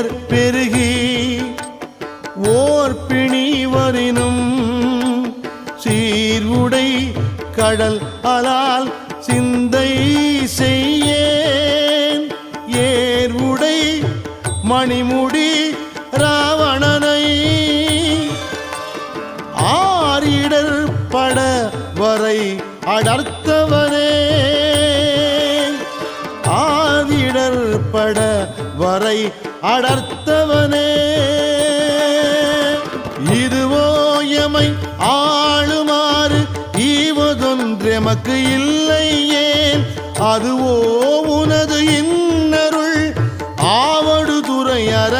இடர் பெருகி ஓர் பிணி வரினும் சீர்வுடை கடல் அலால் சிந்தை செய்யேன் ஏர்வுடை மணிமுடி ராவணனை ஆரிடர் பட வரை அடர்த்தவனே ஆதிடர் பட வரை அடர்த்தவனே இதுவோ எமை ஆளுமாறு ஈவதொன்றெமக்கு இல்லை ஏன் அதுவோ உனது இன்னருள் ஆவடு துறையற